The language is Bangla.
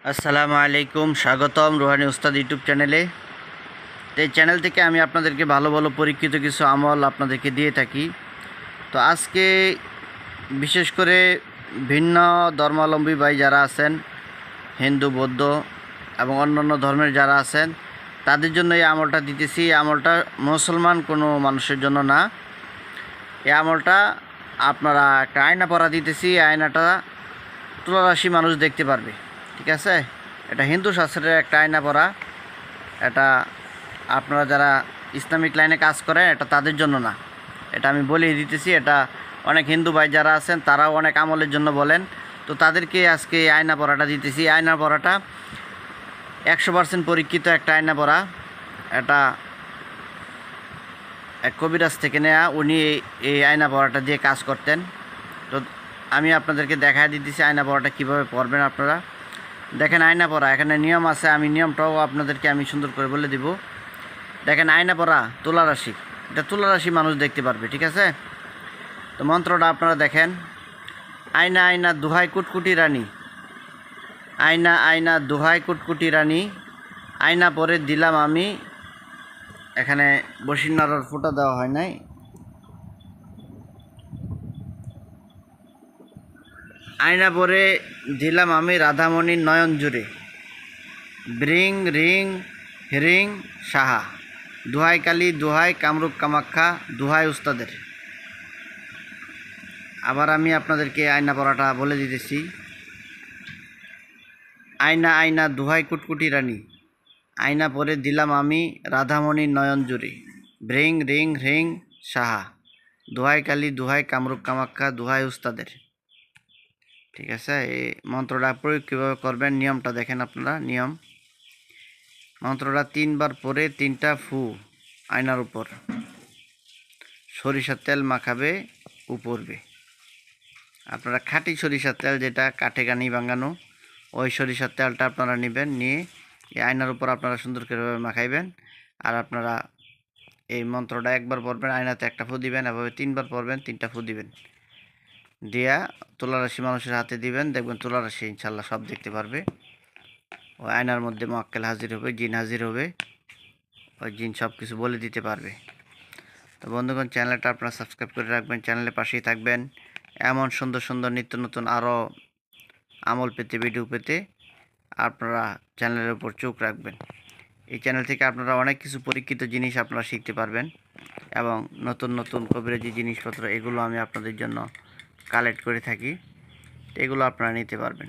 আসসালামু আলাইকুম, স্বাগতম রুহানি উস্তাদ ইউটিউব চ্যানেলে। তো এই চ্যানেল থেকে আমি আপনাদেরকে ভালো ভালো পরীক্ষিত কিছু আমল আপনাদেরকে দিয়ে থাকি। তো আজকে বিশেষ করে ভিন্ন ধর্মাবলম্বী ভাই যারা আছেন, হিন্দু, বৌদ্ধ এবং অন্যান্য ধর্মের যারা আছেন, তাদের জন্য এই আমলটা দিতেছি। এই আমলটা মুসলমান কোনো মানুষের জন্য না। এই আমলটা আপনারা একটা আয়না পরা দিতেছি। আয়নাটা তুলারাশি মানুষ দেখতে পারবে, ঠিক আছে? এটা হিন্দু শাস্ত্রের একটা আয়না পরা। এটা আপনারা যারা ইসলামিক লাইনে কাজ করেন, এটা তাদের জন্য না। এটা আমি বলেই দিতেছি। এটা অনেক হিন্দু ভাই যারা আছেন, তারাও অনেক আমলের জন্য বলেন। তো তাদেরকে আজকে এই আয়না পরাটা দিতেছি। আয়না পরাটা 100% পরীক্ষিত একটা আয়না পরা। এটা এক কবিরাজ থেকে নেয়া, উনি এই আয়না পরাটা দিয়ে কাজ করতেন। তো আমি আপনাদেরকে দেখা দিতেছি আয়না পরাটা কীভাবে পরবেন। আপনারা দেখেন আয়না পরা, এখানে নিয়ম আছে। আমি নিয়মটাও আপনাদেরকে আমি সুন্দর করে বলে দিব। দেখেন আয়না পরা তুলা রাশি, এটা তুলা রাশি মানুষ দেখতে পারবে, ঠিক আছে? তো মন্ত্রটা আপনারা দেখেন। আয়না আয়না দুহাই কুটকুটি রানী, আয়না আয়না দুহাই কুটকুটি রানী, আয়না পরে দিলাম আমি। এখানে বসিরনারার ফোঁটা দেওয়া হয় নাই। আয়না পরে দিলাম আমি রাধামণির নয়ন জুড়ে, ব্রিং রিং হিরিং সাহা, দুহাই কালী দুহাই কামরূপ কামাখ্যা, দুহাই উস্তাদের। আবার আমি আপনাদেরকে আয়না পড়াটা বলে দিতেছি। আয়না আয়না দুহাই কুটকুটি রানী, আয়না পরে দিলাম আমি রাধামণির নয়ন জুড়ে, ব্রিং রিং হ্রিং সাহা, দুহাই কালী দুহাই কামরূপ কামাখ্যা, দুহাই উস্তাদের। ঠিক আছে? এই মন্ত্রটা প্রয়োগ কীভাবে করবেন, নিয়মটা দেখেন আপনারা। নিয়ম, মন্ত্রটা 3 বার পরে 3টা ফু আয়নার উপর, সরিষার তেল মাখাবে উপরবে। আপনারা খাঁটি সরিষার তেল, যেটা কাঠে গানি বাঙানো, ওই সরিষার তেলটা আপনারা নেবেন। নিয়ে এই আয়নার উপর আপনারা সুন্দর করে মাখাইবেন। আর আপনারা এই মন্ত্রটা একবার পড়বেন, আয়নাতে একটা ফু দিবেন। এভাবে 3 বার পড়বেন, 3টা ফু দিবেন। দিয়া তুলারাশি মানুষের হাতে দিবেন। দেখবেন তুলারাশি ইনশাল্লাহ সব দেখতে পারবে। ওই আয়নার মধ্যে মোয়াক্কেল হাজির হবে, জিন হাজির হবে। ওই জিন সব কিছু বলে দিতে পারবে। তো বন্ধুগণ, চ্যানেলটা আপনারা সাবস্ক্রাইব করে রাখবেন, চ্যানেলের পাশেই থাকবেন। এমন সুন্দর সুন্দর নিত্য নতুন আরও আমল পেতে, ভিডিও পেতে আপনারা চ্যানেলের উপর চোখ রাখবেন। এই চ্যানেল থেকে আপনারা অনেক কিছু পরীক্ষিত জিনিস আপনারা শিখতে পারবেন, এবং নতুন নতুন কবিরাজি জিনিসপত্র, এগুলো আমি আপনাদের জন্য কালেক্ট করে থাকি। এগুলো আপনারা নিতে পারবেন।